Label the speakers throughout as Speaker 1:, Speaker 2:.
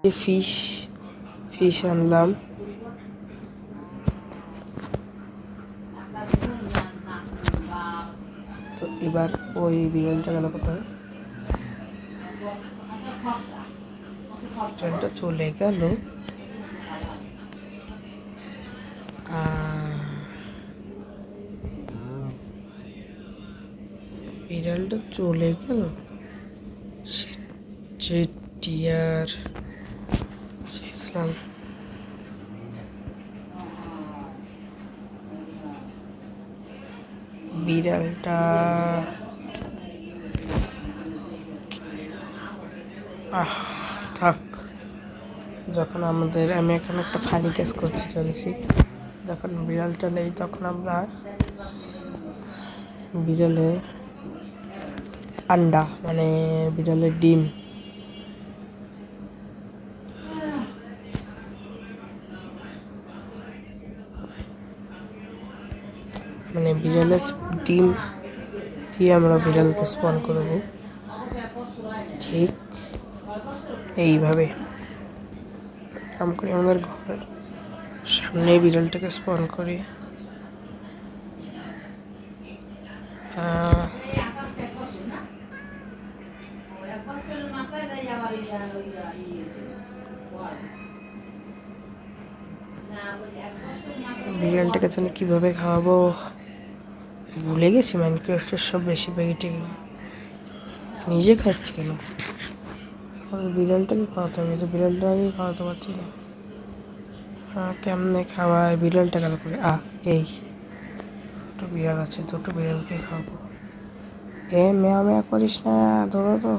Speaker 1: যে ফিশ আনলাম। তো এবার ওই বিড়ালটা গেল কোথায়? ট্রেনটা চলে গেল। বিড়ালটা চলে গেল। টিয়ার ইসলাম বিড়ালটা থাক। যখন আমি এখানে একটা ফানি কেস করতে চলেছি। যখন বিড়ালটা নেই তখন আমরা বিড়ালে আন্ডা মানে বিড়ালের ডিম বিড়ালের ডিম দিয়ে আমরা বিড়ালকে স্পন করব। ঠিক এইভাবে কাম করে আমাদের ঘরের সামনে বিড়ালটাকে স্পন করি। বিড়ালটাকে জানি কিভাবে খাওয়াবো, ভুলে গেছি। মাইনক্রাফটের সব বেশি প্যাকেটে নিজে খাচ্ছি কেন? বিড়ালটাকে খাওয়াতে হবে, বিড়ালটাকে খাওয়াতে পারছি না। কেমনে খাওয়ায়? বিড়ালটা গেল করে এই দুটো বিড়াল আছে, দুটো বিড়ালকে খাওয়াবো। মেয়া মেয়া করিস না, ধরো তো।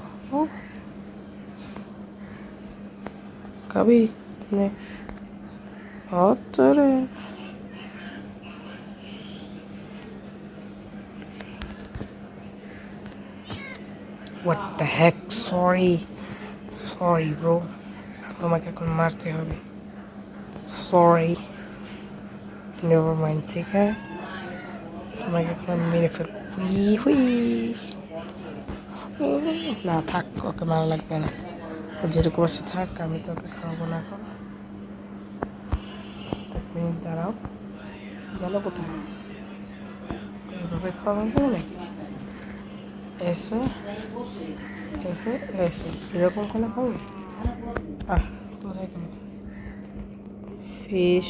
Speaker 1: খাবি নে রে। What the heck? Sorry bro, তোমাকে এখন মারতে হবে। Sorry, never mind. ঠিক আছে, তোমাকে এখন মেরে ফেল। হুই না, থাক, ওকে মারা লাগবে না। যেরকম আছে থাক, আমি তোকে খাওয়াবো না এখন। 1 মিনিট দাঁড়াও। গেল কোথায়? এইভাবে খাওয়ানো যাবে নাকি? এসে এরকম করে খাবে? কোথায় গেল? ফিশ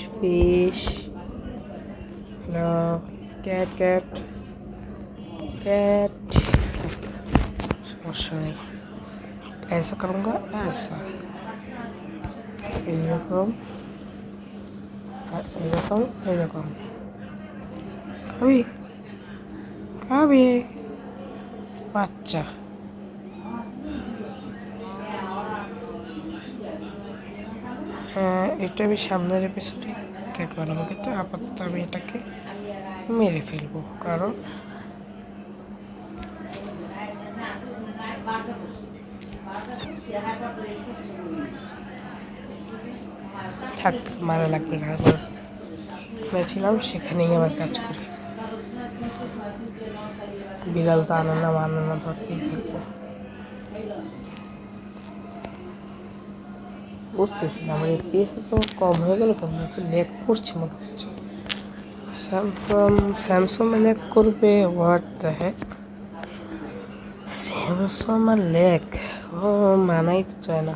Speaker 1: হ্যালো, ক্যাট সমস্যা নেই। ऐसा करूँगा, ऐसा এরকম এরকম খাবি বাচ্চা। এটা আমি সামনের এপিসোডে ক্যাট বানাবো, কিন্তু আপাতত আমি এটাকে মেরে ফেলবো, কারণ থাক, মারা লাগবে না। ছিলাম সেখানেই আবার কাজ করি। বিড়াল তো আনো না ধরতেই থাকবো। বুঝতেছি না, আমার এপিএস তো কম হয়ে গেল কেন? তো ল্যাগ করছে মনে হচ্ছে। স্যামসাং ল্যাগ করবে? What the heck? স্যামসাং আর ল্যাগ মানাই তো চায় না।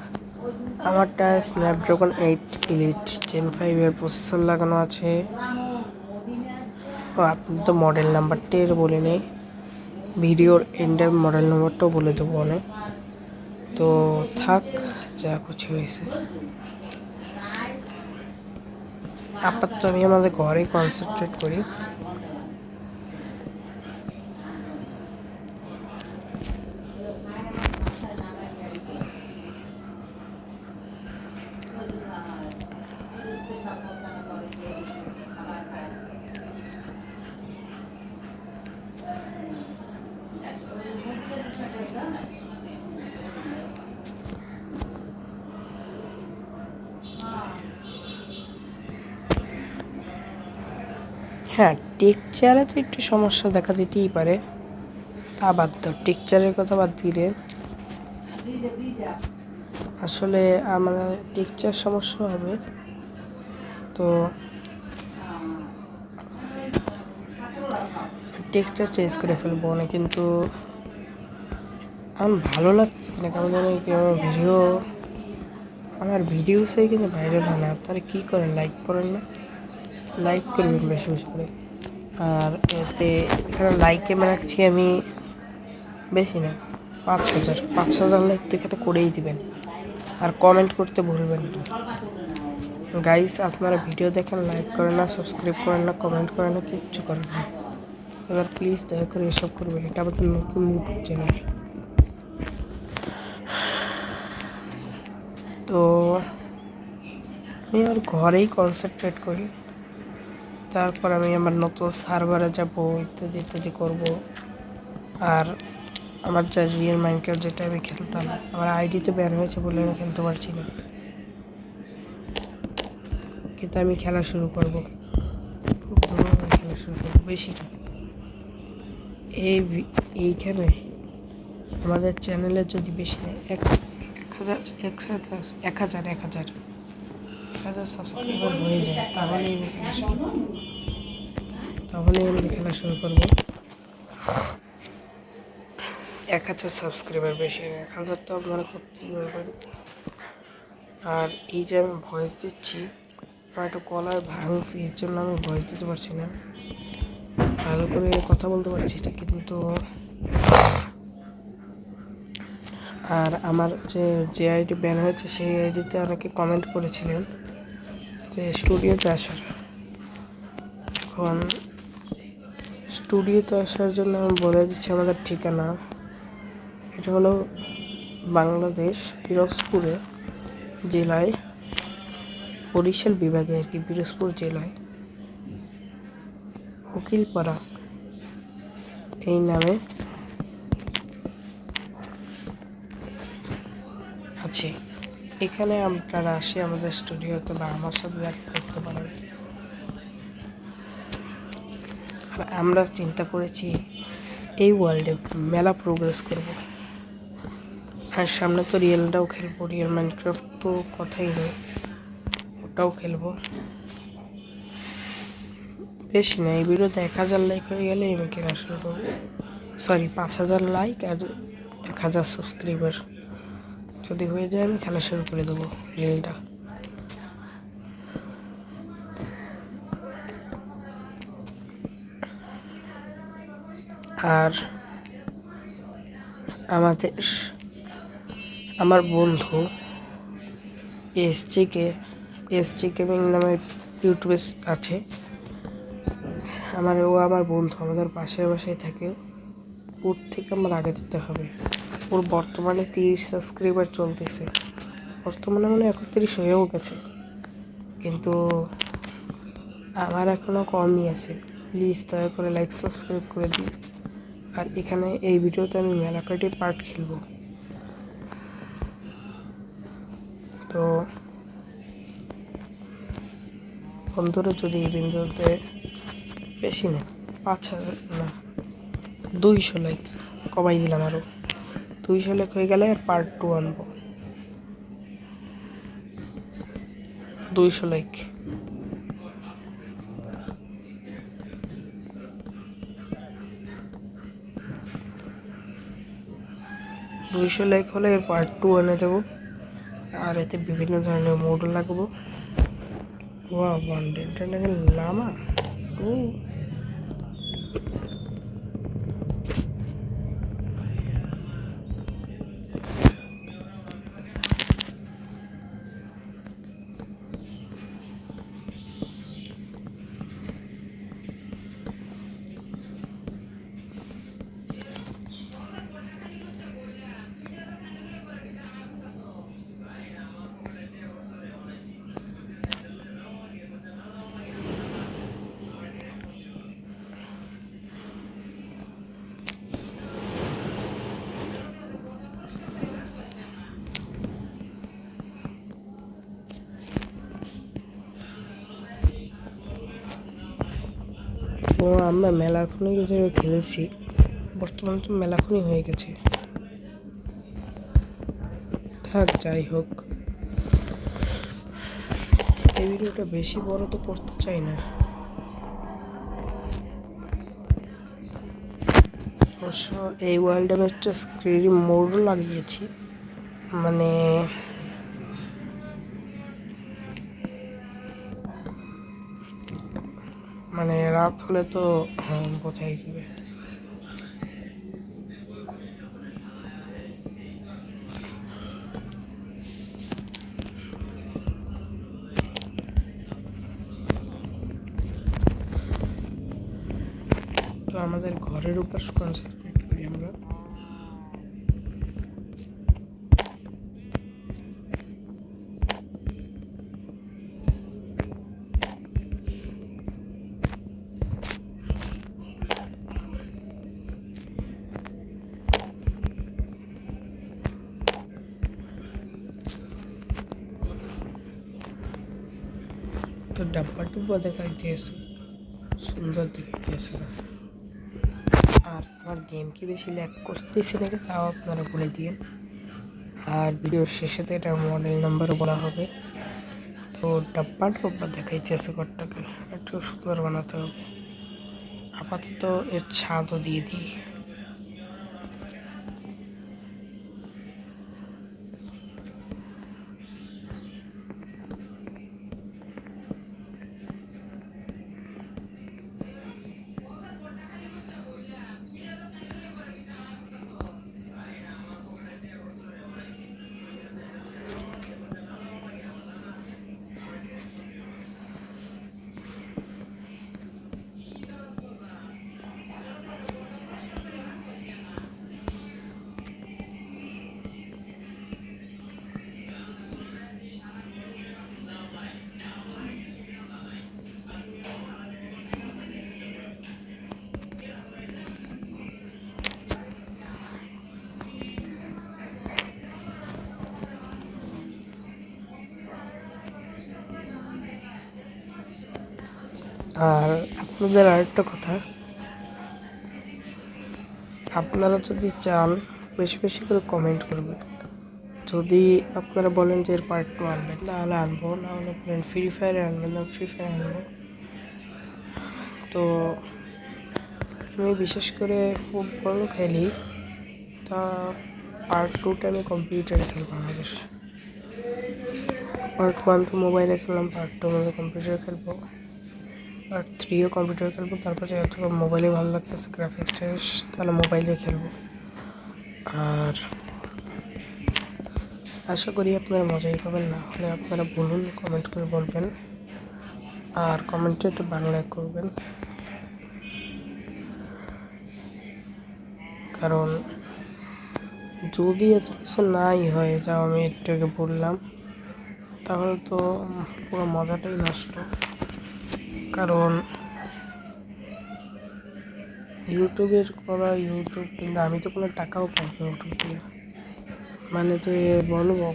Speaker 1: আমারটা স্ন্যাপড্রাগন 8 এলিট জেন 5 এর প্রসেসর লাগানো আছে। আপনি তো মডেল নাম্বারটা বলে নেই, ভিডিওর এন্ডের মডেল নাম্বারটাও বলে দেবো অনেক। তো থাক, যা কিছু হয়েছে। আপাতত আমি আমাদের ঘরে কনসেন্ট্রেট করি। হ্যাঁ, টেক্সচারে তো একটু সমস্যা দেখা যেতেই পারে, তা বাদ দাও। টেক্সচারের কথা বাদ দিলে আসলে আমাদের টেক্সচার সমস্যা হবে, তো টেক্সচার চেঞ্জ করে ফেলবো না, কিন্তু আমার ভালো লাগছে না কেমন যেন আমার ভিডিওসে কিন্তু ভাইরাল হয় না। আপনারা কী করেন? লাইক করেন না? লাইক করবেন বেশি বেশি করে। আর এতে এখানে লাইকে রাখছি আমি বেশি না, 5,000 লাইক তো এখানে করেই দিবেন। আর কমেন্ট করতে ভুলবেন না গাইস। আপনারা ভিডিও দেখেন, লাইক করেন না, সাবস্ক্রাইব করেন না, কমেন্ট করেন না, কিচ্ছু করেন না। এবার প্লিজ দয়া করে এসব করবেন, এটা আমাদের নতুন ইউটিউব চ্যানেল। তো আমি আমার ঘরেই কনসেন্ট্রেট করি, তারপর আমি আমার নতুন সার্ভারে যাব, ইত্যাদি ইত্যাদি করব। আর আমার যা রিয়েল মাইনক্রাফট যেটা আমি খেলতাম, আমার আইডিতে ব্যান হয়েছে বলে আমি খেলতে পারছি না, কিন্তু আমি খেলা শুরু করব, খুব ভালোভাবে খেলা শুরু করবো, বেশি না। এইখানে আমাদের চ্যানেলে যদি বেশি নেই 1,000 সাবস্ক্রাইবার হয়ে যায়, তাহলেই আমি খেলা শুরু করবো। 1,000 সাবস্ক্রাইবার বেশি, 1,000 তো আপনারা করতেই পারবেন। আর এই যে আমি ভয়েস দিচ্ছি, আমার একটু গলার ভাঙছি, এর জন্য আমি ভয়েস দিতে পারছি না, ভালো করে কথা বলতে পারছি না, কিন্তু আর আমার যে আইডি ব্যান হয়েছে সেই আইডিতে অনেকে কমেন্ট করেছিলেন যে স্টুডিওতে আসার। এখন স্টুডিওতে আসার জন্য আমি বলে দিচ্ছি আমাদের ঠিকানা। এটা হলো বাংলাদেশ, পিরোজপুরে জেলায়, বরিশাল বিভাগে আর কি, পিরোজপুর জেলায় উকিলপাড়া এই নামে আছে। এখানে আপনারা আসে আমাদের স্টুডিওতে বা আমার সাথে দেখা করতে পারেন। আর আমরা চিন্তা করেছি এই ওয়ার্ল্ডে মেলা প্রোগ্রেস করব, আর সামনে তো রিয়েলটাও খেলবো, রিয়েল মাইনক্রাফট তো কথাই নেই, ওটাও খেলবো। বেশি না, এই ভিডিওতে 1,000 লাইক হয়ে গেলে আমি কেনা শুরু করবো। 5,000 লাইক আর 1,000 সাবস্ক্রাইবার যদি হয়ে যায়, আমি খেলা শুরু করে দেবো রিয়েলটা। আর আমার বন্ধু এসজি গেমিং নামে ইউটিউবে আছে, ও আমার বন্ধু, আমাদের পাশের বাসায় থাকে। ওর থেকে আমার আগে দিতে হবে। ওর বর্তমানে 30 সাবস্ক্রাইবার চলতেছে, বর্তমানে 31 হয়েও গেছে, কিন্তু আমার এখনও কমই আছে। প্লিজ দয়া করে লাইক সাবস্ক্রাইব করে দিই। আর এখানে এই ভিডিওতে আমি মেলা কয়টি পার্ট খেলবো, তো বন্ধুরা যদি এই ভিডিওতে বেশি না 5,000 না 200 লাইক কমাই দিলাম, আরও 200 লাইক হয়ে গেলে পার্ট 2 আনবো। 200 লাইক, লাইক হলে এর পার্ট 2 এনে দেবো। আর এতে বিভিন্ন ধরনের মোড লাগবো। ওয়াও, 100 লামা ও আমরা মেলাখনই খেলেছি, বর্তমানে তো মেলাখনই হয়ে গেছে। থাক, যাই হোক, এই ভিডিওটা বেশি বড় তো করতে চাই না। অবশ্য এই ওয়ার্ল্ডে আমি একটা স্ক্রিন মোডও লাগিয়েছি, মানে রাত হলে তো বোঝাই যাবে। তো আমাদের ঘরের উপর কনসেন্ট্রেট করি আমরা। তো ডাব্বা টুব্বা দেখাইতেছে, সুন্দর দেখাইতেছে না। আর আমার গেম কি বেশি ল্যাগ করতেছে নাকি তাও আপনারা বলে দিন। আর ভিডিওর শেষে তো এটা মডেল নাম্বারও বলা হবে। তো ডাব্বা টুব্বা দেখাইতেছে, ঘরটাকে একটু সুন্দর বানাতে হবে। আপাতত এর ছাদও দিয়ে দিই। আর আপনাদের আরেকটা কথা, আপনারা যদি চান বেশি বেশি করে কমেন্ট করবেন। যদি আপনারা বলেন যে এর পার্ট 2 আনবেন, তাহলে আনবো, না হলে বলেন ফ্রি ফায়ারে আনবেন, না ফ্রি ফায়ার আনবো। তো আমি বিশেষ করে ফুটবল খেলি, তা পার্ট 2টা আমি কম্পিউটারে খেলবো আমাদের। পার্ট 1 তো মোবাইলে খেললাম, পার্ট 2 আমি কম্পিউটারে খেলবো, পার্ট 3ও কম্পিউটারে খেলবো। তারপর যেহেতু মোবাইলে ভালো লাগতেছে গ্রাফিক্সটা, তাহলে মোবাইলে খেলবো। আর আশা করি আপনারা মজাই পাবেন, না হলে আপনারা বলুন, কমেন্ট করে বলবেন। আর কমেন্টে একটু বাংলায় করবেন, কারণ যদি এত কিছু নাই হয় যা আমি একটু আগে বললাম, তাহলে তো পুরো মজাটাই নষ্ট। কারণ ইউটিউবের করা ইউটিউব, কিন্তু আমি তো কোনো টাকাও পাই না ইউটিউব দিয়ে, মানে যে বলবো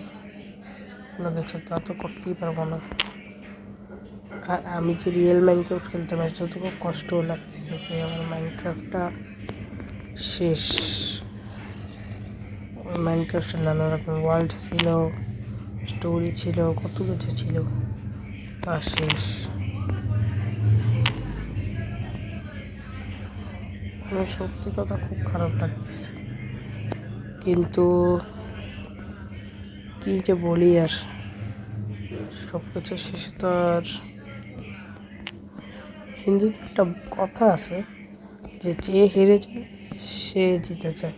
Speaker 1: কোনো কিছু তা তো করতেই পারবো না। আর আমি যে রিয়েল মাইনক্রাফট খেলতে পারছি, তো খুব কষ্টও লাগতেছে যে আমার মাইনক্রাফটটা শেষ। মাইনক্রাফটে নানা রকম ওয়ার্ল্ড ছিল, স্টোরি ছিল, কত কিছু ছিল, তা শেষ। আমার সত্যি কথা খুব খারাপ লাগতেছে, কিন্তু কি যে বলি, আর সব কিছু শেষে তো আর। হিন্দিতে একটা কথা আছে যে যে হেরে যায় সে জিতে যায়,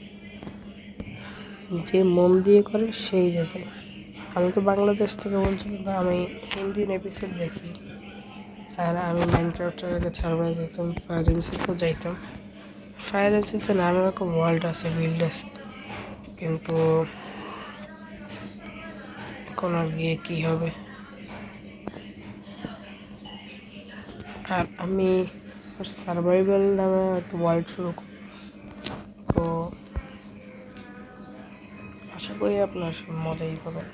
Speaker 1: যে মন দিয়ে করে সেই জেতে। আমি তো বাংলাদেশ থেকে বলছি, কিন্তু আমি হিন্দি এপিসোড দেখি। আর আমি মাইনক্রাফটের আগে ছাড়বার যেতাম, ফায়ার এমসিতেও যাইতাম। ফায়ার এমসিতে নানা রকম ওয়ার্ল্ড আছে, বিল্ড আছে, কিন্তু এখন আর গিয়ে কী হবে। আর আমি সার্ভাইভাল নামে একটা ওয়ার্ল্ড শুরু করি, তো আশা করি আপনার মজাই পাবেন।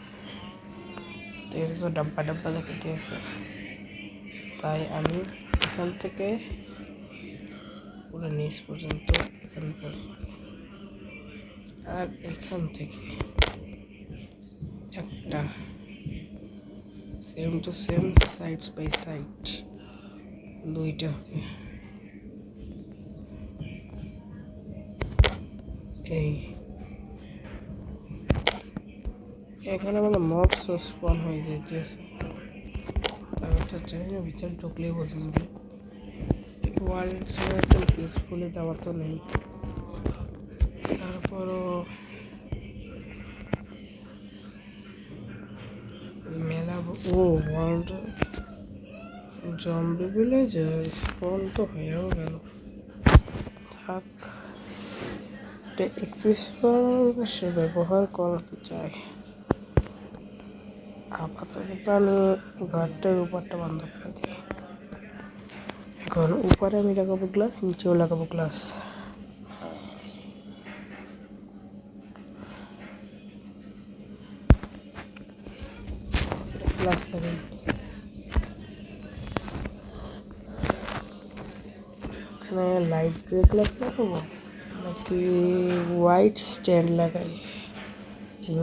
Speaker 1: তো এটা তো ডাব্বা ডাব্বা দেখাতে আছে, তাই আমি এখান থেকে পুরো নিচ পর্যন্ত, আর এখান থেকে একটা same to same sides by side দুইটা হবে। এই এখানে মানে মবস স্পন হয়ে যাইতেছে, তারপর চাই না ভিতরে ঢুকলেই বলতে হবে ওয়ার্ল্ড একটা পিসফুলি দেওয়ার তো নেই। তারপরও মেলা ও ওয়ার্ল্ড জম্বি ভিলেজার স্পন তো হয়েও গেল। থাক, এক্সিস্ট ব্যবহার করতে চাই। আপাতত আমি ঘরটার উপরটা বন্ধ করে দিই। এখন উপরে আমি লাগাবো গ্লাস, নিচেও লাগাবো গ্লাস। গ্লাস লাগাই, এখানে লাইট গ্রে গ্লাস লাগাবো নাকি হোয়াইট স্ট্যান্ড লাগাই?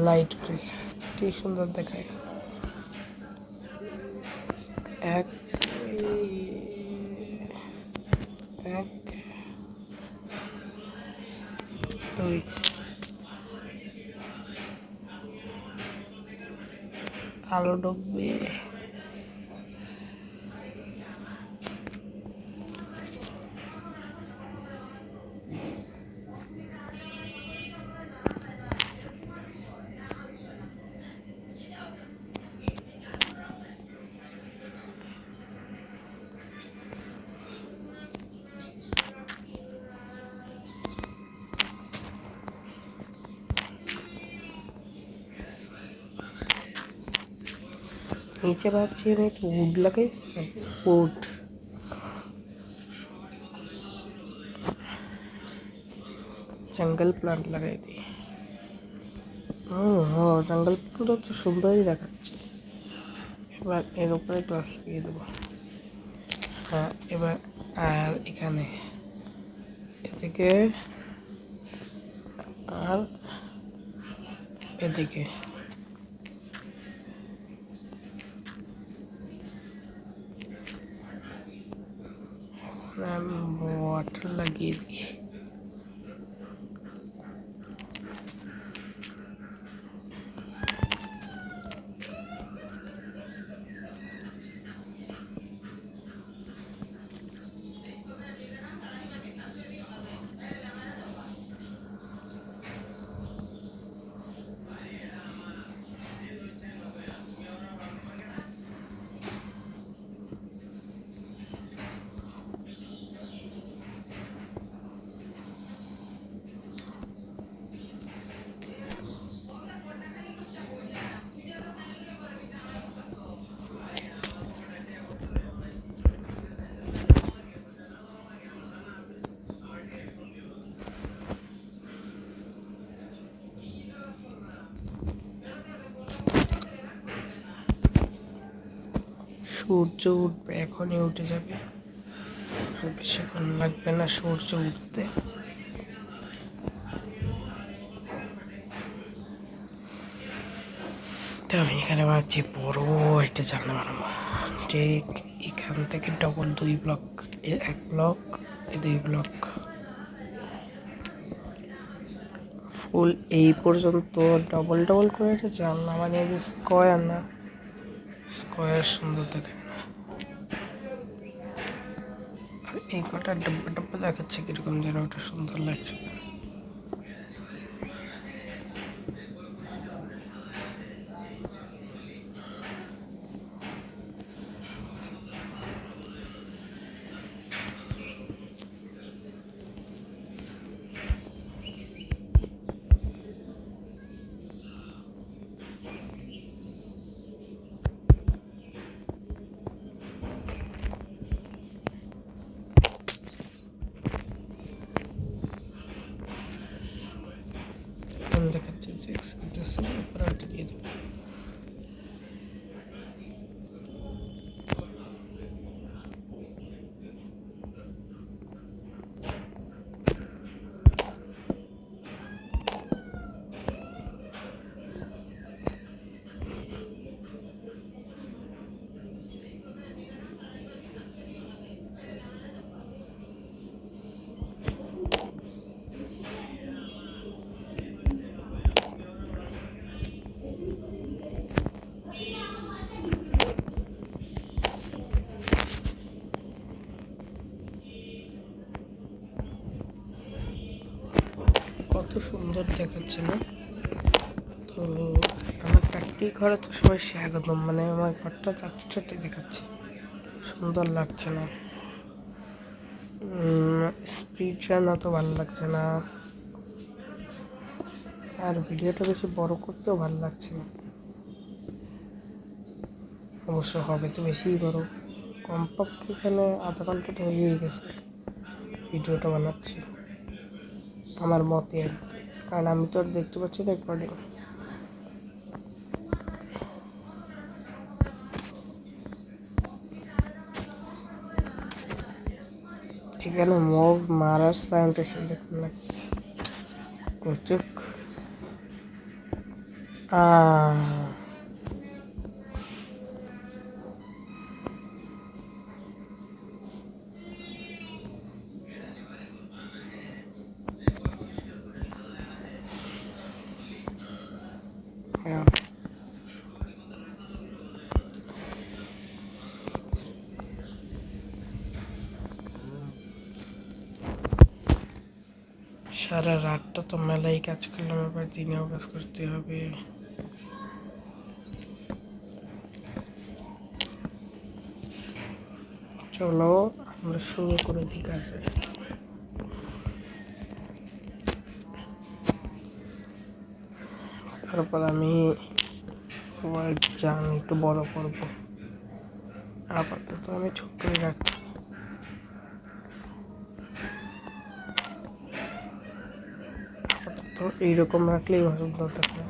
Speaker 1: লাইট গ্রে কি সুন্দর দেখায়। এক এক দুই, আলো ঢুকবে। নিচে ভাবছি আমি একটু উড লাগাই, উড জঙ্গল প্লান্ট লাগাই দিই। জঙ্গল প্লান্ট তো সুন্দরই দেখাচ্ছে। এবার এর উপরে গ্লাস লাগিয়ে দেবো। হ্যাঁ, এবার আর এখানে এদিকে আর এদিকে ওয়াটার লাগিয়ে দিই। সূর্য উঠবে, এখনই উঠে যাবে, বেশিক্ষণ লাগবে না সূর্য উঠতে। তো আমি এখানে ভাবছি বড় একটা জানলা বানাবো, ঠিক এখান থেকে ডবল 2 ব্লক, এক ব্লক, 2 ব্লক ফুল এই পর্যন্ত ডবল ডবল করে একটা জানলা বানিয়ে দিই। স্কোয়ার না, স্কোয়ার সুন্দর দেখে না। আর এই কটা ডাব্বা ডাব্বা দেখাচ্ছে কিরকম যেন ওটা সুন্দর লাগছে। দেখাচ্ছে উপরে ওটা দিয়ে দেবো। তো সুন্দর দেখাচ্ছে না। তো আমার চারটি ঘরে তো সবাই স্বাগতম, মানে আমার ঘরটা চারটি চারটি দেখাচ্ছে, সুন্দর লাগছে না। স্পিডটা না তো ভালো লাগছে না, আর ভিডিওটা বেশি বড় করতেও ভালো লাগছে না। অবশ্য হবে তো বেশিই বড়, কমপক্ষে এখানে আধা ঘন্টা তো হয়েই গেছে ভিডিওটা বানাচ্ছি আমার মতে আর কি। কারণ আমি তো আর দেখতে পাচ্ছি রেকর্ডিং। এখানে মগ মারার সাউন্ড এসে দেখুন না কচুক। সারা রাতটা তো মেলাই কাজ করলাম, এবার দিনেও কাজ করতে হবে। চলো আমরা শুরু করে দিই কাজে। তারপর আমি জানি একটু বড় করব, আপাতত আমি ছোট্টই রাখছি। আপাতত এইরকম রাখলেই ভালো দরকার নেই।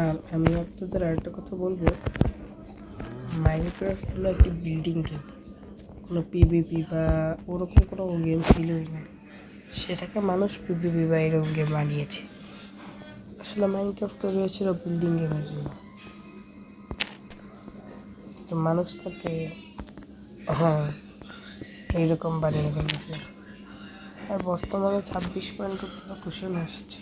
Speaker 1: আর আমি আপনাদের আরেকটা কথা বলবো, মাইনক্রাফট হলো একটি বিল্ডিং গেম, কোনো পিভিপি বা ওরকম কোনো গেম ছিলই না। সেটাকে মানুষ পিভিপি বা এরকম গেম বানিয়েছে। আসলে মাইনক্রাফট তৈরি হয়েছিল বিল্ডিং গেমের জন্য, তো মানুষ তাকে এইরকম বানিয়ে ফেলেছে। আর বর্তমানে 26 কুশন আসছে।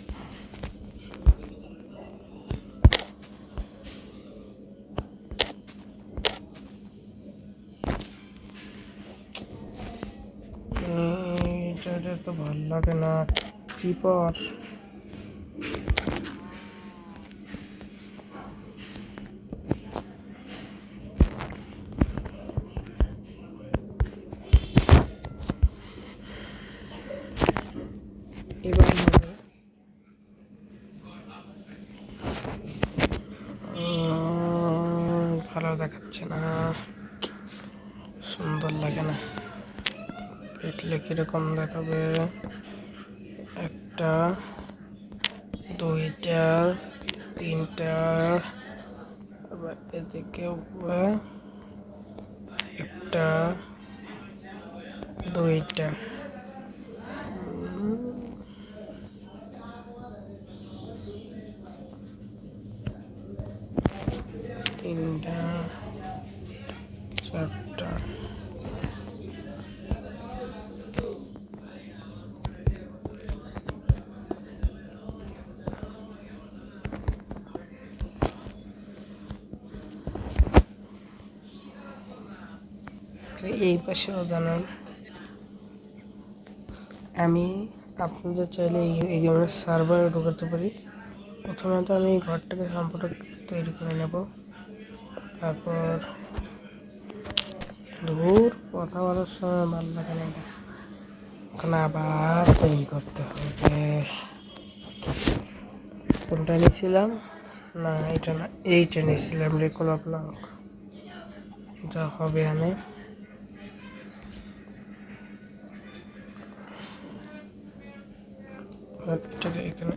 Speaker 1: এটা তো ভালো লাগে না। ক্রিপার এবার ভালো দেখাচ্ছে না, সুন্দর লাগে না। কেটলে কিরকম দেখাবে, একটা, দুইটা, তিনটা, আবার এদিকে একটা, দুইটা, তিনটা, চারটা, এই পাশেও জানান। আমি আপনাদের চাইলে এই গেমের সার্ভারে ঢোকাতে পারি। প্রথমে তো আমি ঘরটাকে সম্পূর্ণ তৈরি করে নেব, তারপর দূর কথা বলার সময় ভালো লাগে না, এখন আবার তৈরি করতে হবে। কোনটা নিয়েছিলাম? না এটা না, এইটা নিয়েছিলাম রেকলা প্লাঙ্ক। যা হবে আনে এটাকে এখানে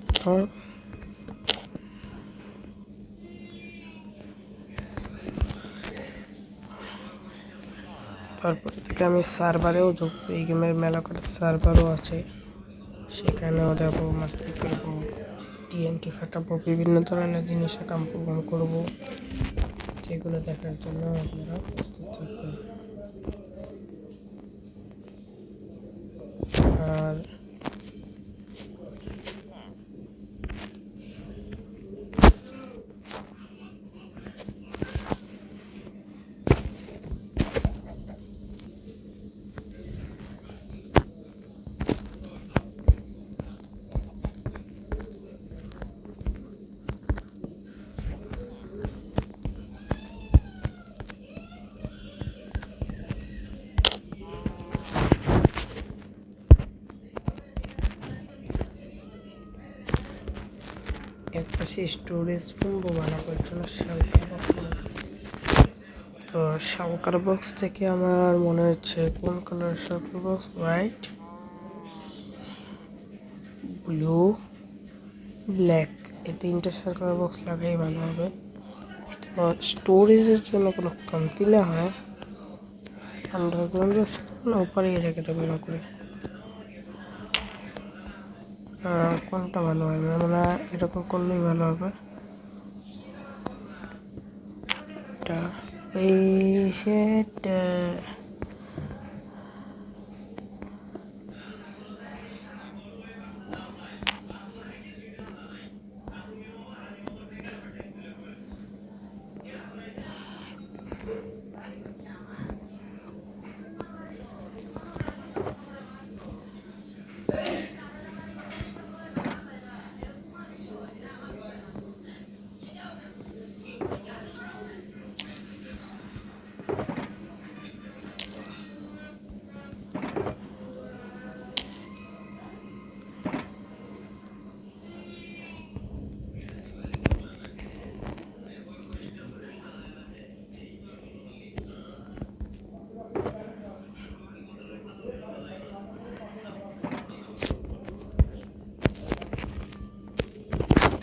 Speaker 1: তারপর থেকে আমি সার্ভারেও ঢুকবো। এই গেমের মেলা করে সার্ভারও আছে, সেখানেও যাবো, মাস্তি করবো, টিএনটি ফাটাবো, বিভিন্ন ধরনের জিনিসে কাম করবো। সেগুলো দেখার জন্য আপনারা প্রস্তুত থাকবেন। আর এক পাশে স্টোরেজ রুম বানাবার জন্য শাউকার বক্স লাগবে। তো শাউকার বক্স থেকে আমার মনে হচ্ছে কোন কালার শাউকার বক্স, হোয়াইট, ব্লু, ব্ল্যাক, এই তিনটা শাউকার বক্স লাগাই ভালো হবে। তো স্টোরেজের জন্য কোনো কমতি না হয়, আন্ডারগ্রাউন্ডে না উপরে রেখে দেবো এরকম করে। কোনটা ভালো হবে? মানে এরকম করলেই ভালো হবে। এটা এই সেট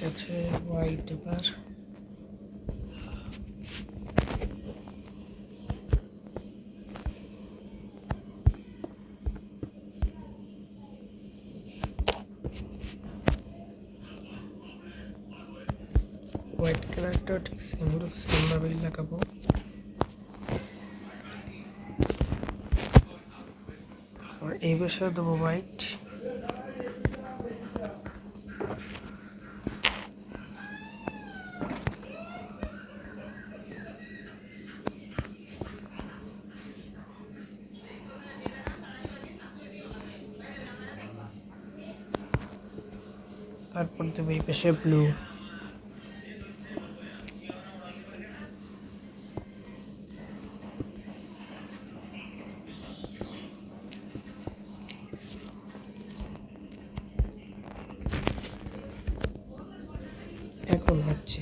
Speaker 1: আছে হোয়াইট। এবার হোয়াইট কালারটাও ঠিক সেমভাবেই লাগাবো। আর এই বছর দেবো হোয়াইট। তারপর দেবো এই পাশে ব্লু। এখন হচ্ছে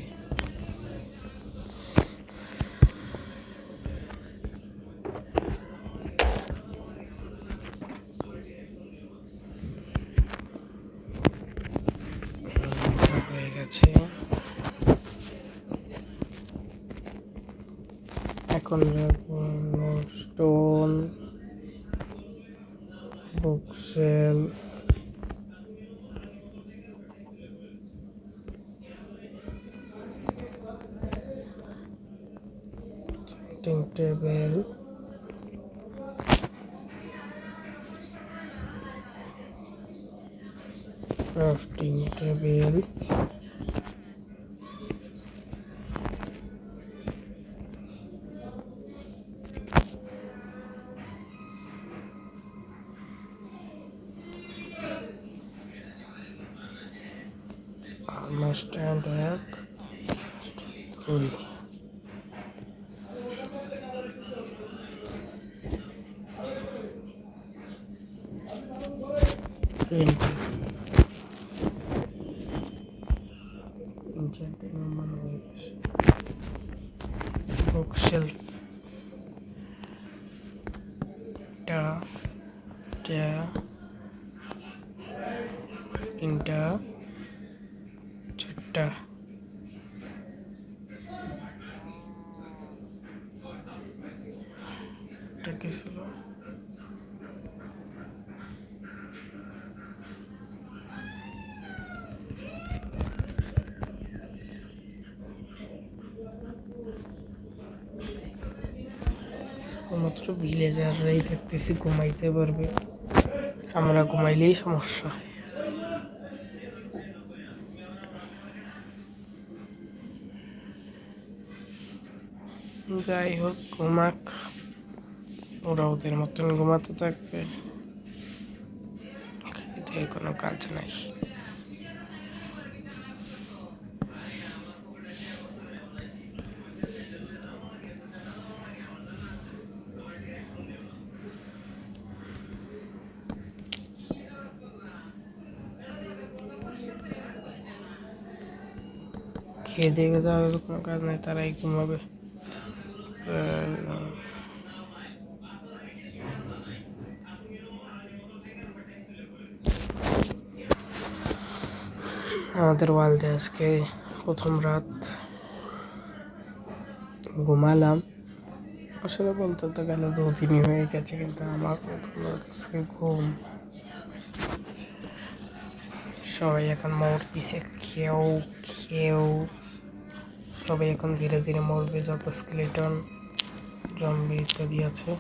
Speaker 1: হয়ে গেছে। এখন stone, bookshelf, table, crafting table, stand এক, ফুল, এটা কি ছিল? মাত্র ভিলেজাররাই দেখতেছি ঘুমাইতে পারবে, আমরা ঘুমাইলেই সমস্যা। যাই হোক, ঘুমাক, ওরা ওদের মতন ঘুমাতে থাকবে, খেয়ে কোনো কাজ নাই। খেয়ে দিয়ে যাওয়ার কোনো কাজ নাই, তারাই ঘুমাবে। আমাদের ওয়ার্ল্ডে আজকে প্রথম রাত ঘুমালাম। আসলে বলতে তো গেলে 2 দিনই হয়ে গেছে, কিন্তু আমার প্রথম রাত আজকে ঘুম। সবাই এখন মরতেছে, খেয়েও খেয়েও সবাই এখন ধীরে ধীরে মরবে, যত স্কেলেটন জম্বি ইত্যাদি আছে।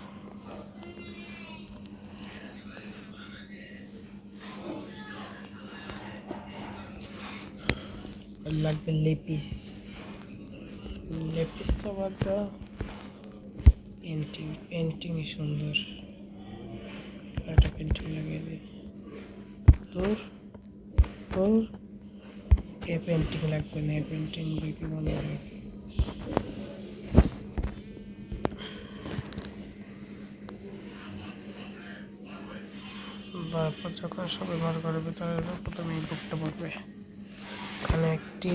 Speaker 1: লাগবে লেপিস, লেপিস তো বাদ দাও, পেন্টিং, পেন্টিংই সুন্দর, একটা পেন্টিং লাগিয়ে দিই। তোর তোর এ পেন্টিং লাগবে না, এ পেন্টিং দেখে মনে হয়। তারপর যখন সবাই ঘর ঘরের ভিতরে প্রথমে এই বুকটা পড়বে, এখানে একটি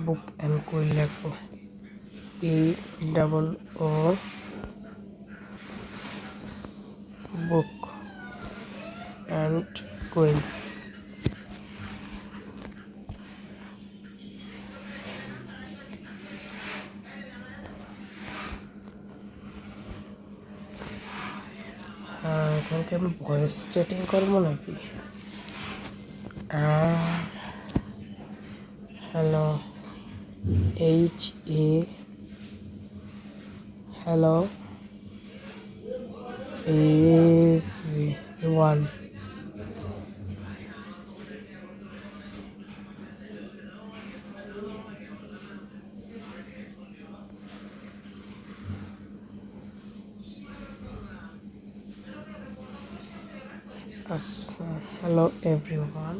Speaker 1: বুক অ্যান্ড কুইল লিখবো, POO বুক অ্যান্ড কুইল। এখানে কি আমি ভয়েস চ্যাটিং করবো নাকি? Hello hello everyone, hello everyone,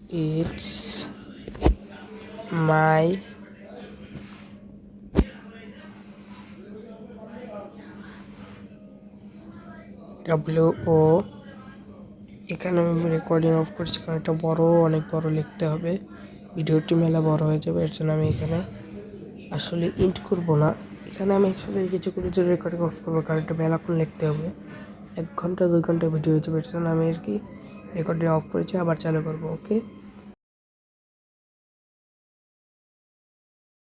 Speaker 1: it's my WO। এখানে আমি রেকর্ডিং অফ করছি কারণ এটা অনেক বড় লিখতে হবে, ভিডিওটি মেলা বড় হয়ে যাবে, এর জন্য আমি এখানে আসলে ইন্ট করবো না। এখানে আমি আসলে কিছু করে যে রেকর্ডিং অফ করবো, কারণ এটা মেলাক্ষণ লিখতে হবে, 1 ঘন্টা 2 ঘন্টা ভিডিও হয়ে যাবে, এর জন্য আমি আর কি রেকর্ডিং অফ করেছি, আবার চালু করবো। ওকে।